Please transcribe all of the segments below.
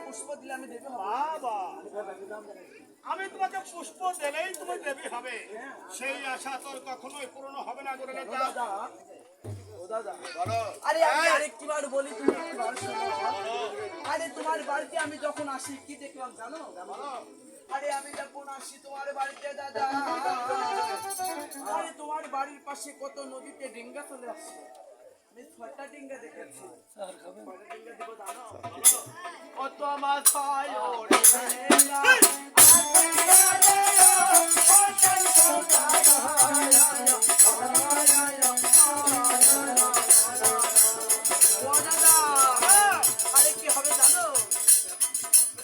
পুষ্প দিলে আমি দেবী হব। বাবা, আমি তোমাকে পুষ্প দিলেই তুমি দেবী হবে, সেই আশা তোর কখনোই পূর্ণ হবে না। করে আরে আমি আরেকটিবার বলি, তুমি একটিবার শোনো। আরে তোমার বাড়িতে আমি যখন আসি কি দেখলাম জানো? আরে আমি যখন আসি তোমার বাড়িতে দাদা, আরে তোমার বাড়ির পাশে কত নদীতে ডিঙ্গা চলে আসছে। আমি 6টা ডিঙ্গা দেখেছি। ডিঙ্গা দেবো জানো? কত মাছ হয় ওরে না আরে কি হবে জানো?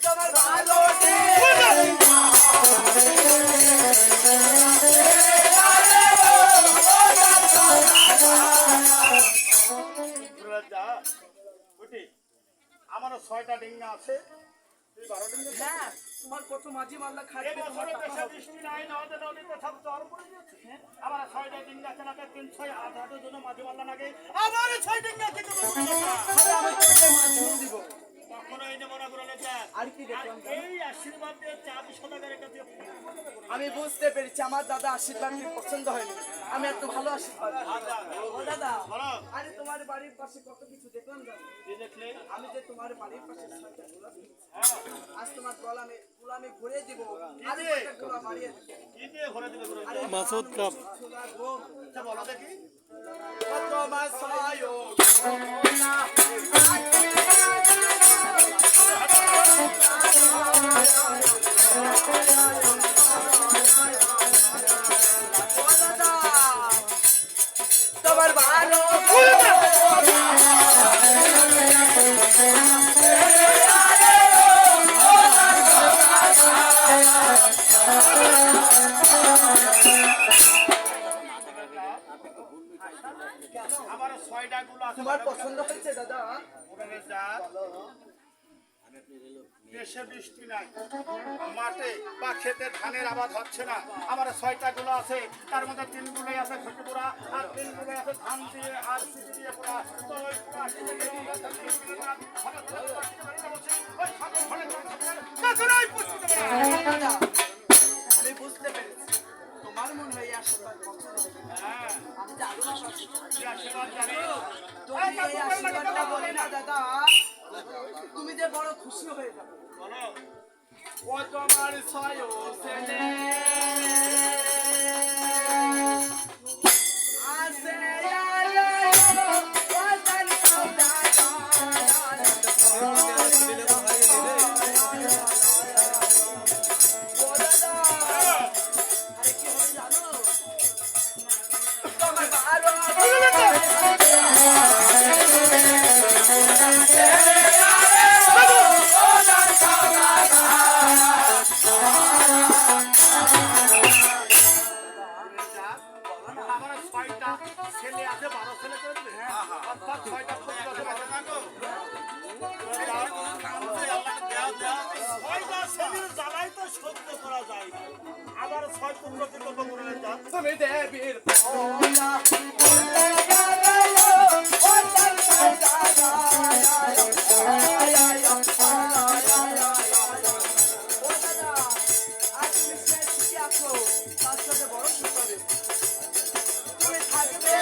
তোমার ভালো আমারও 6টা ডিঙ্গা আছে, তুই 12 ডিঙ্গা। হ্যাঁ, তোমার কত মাঝি মাল্লা খাটবে, তোমার টাকা হবে। বৃষ্টি নাই, নদীতে সব জ্বর পড়ে গেছে। আমার 6টা ডিঙ্গা আছে, নাকি 300 জন্য মাঝি মাল্লা নাকি আমার 6 ডিঙ্গা থেকে আরে আমি তোমাকে মাছ দিব। কখনোই নেব না। করে আর কি দেখলাম এই আশীর্বাদ দিয়ে 400 টাকার কাছে আমি বুঝতে পেরেছি আমার দাদা আশীর্বাদ পছন্দ হয়নি। আমি এত ভালো আশীর্বাদ। ও দাদা, আরে তোমার বাড়ির পাশে কত কিছু দেখলাম জানো? দেখলে আমি যে তোমার বাড়ির পাশে 6টা গোলাপ দেখেছি। আজ তোমার গোলামে ঘুরে দিব। আরে একটা গোলাম মারিয়ে দেব। কি দিয়ে ঘরে দিবে? আরে মাসুদ কাপ। আচ্ছা বলো দেখি। কত মাছ হয় ও না তোমার ভালো আমার 6টা গুলো আছে। তোমার পছন্দ হয়েছে দাদা? ওখানে যা, দেশে বৃষ্টি নাই, মাঠে বা খেতে ধানের আবাদ হচ্ছে না। আমার 6টা গুলো আছে, তার মধ্যে 3 গুলোই আছে ঘটি পোড়া, আর 3 গুলোই আছে ধান দিয়ে আর সিটি দিয়ে পোড়া। তো ওই পোড়া খেতে গেলে দাদা, আমি বুঝতে পেরেছি তোমার মনে হয় আশীর্বাদ পছন্দ হয়েছে। আমি জানি না আশীর্বাদ জানি। তুমি এই আশীর্বাদটা বলে না দাদা, তুমি যে বড় খুশি হয়ে যাবে। বলো ও তোমার ছয় ছেলে আসে ছেলে আছে, 12 ছেলে করে দিবে। অর্থাৎ 6টা পুত্র আছে, 6টা ছেলের জ্বালাই তো সহ্য করা যায় না। আবার 6 পুত্রকে কত করে যান। তুমি দেবীর বড় সুপারে তুমি থাকবে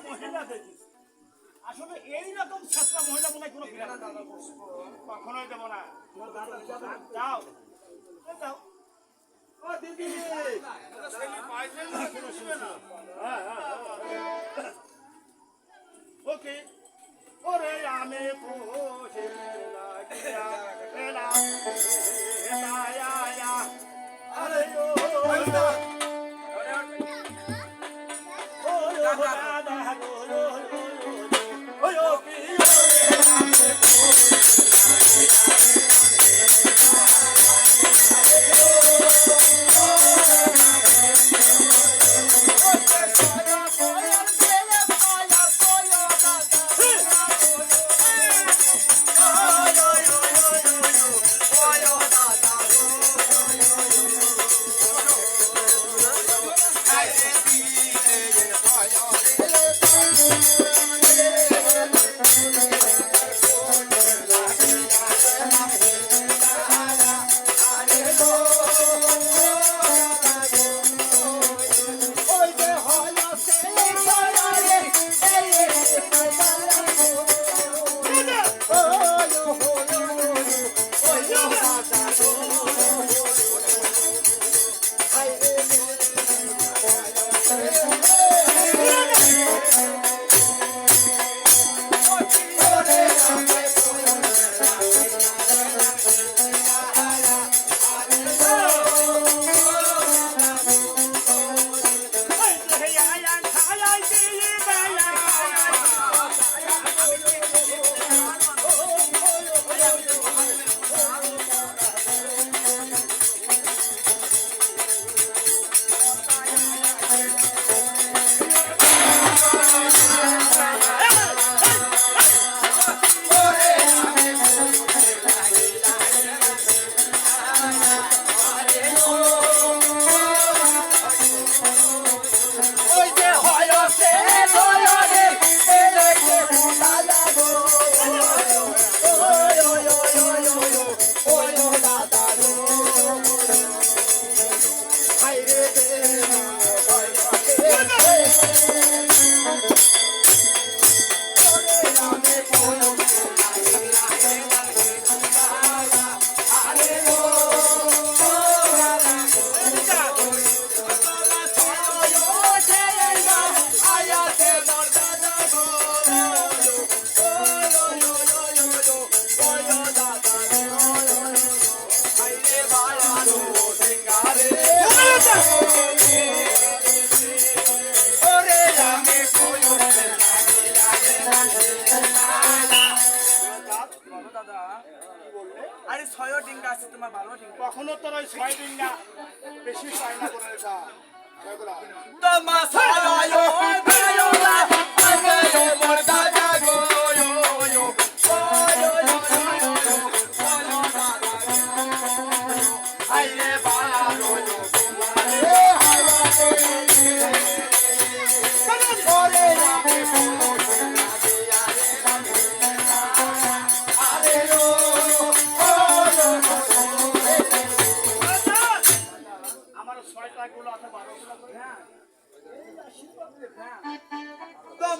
মহিলা দেখিস, আসলে এইরকম ছেঁচড়া মহিলা মনে হয় কোনো বিরাট কখনোই দেবো না। যাও যাও। ও দিদি, ওকে ওরে আমি পুষে লাগিয়া এলাম এলায়া আরে ও দাদা গো ও দাদা আরে ছয় ডিঙ্গা আছে তোমার ভালো ডিঙ্গা কখনো তোর ওই 6 ডিঙ্গা বেশি চাই না করে রেখা তোমার ছয় বেলা আগে মোর দাদা গো আইরে বালো আমার 6টা গুলো আছে 12 গুলো করে তোমার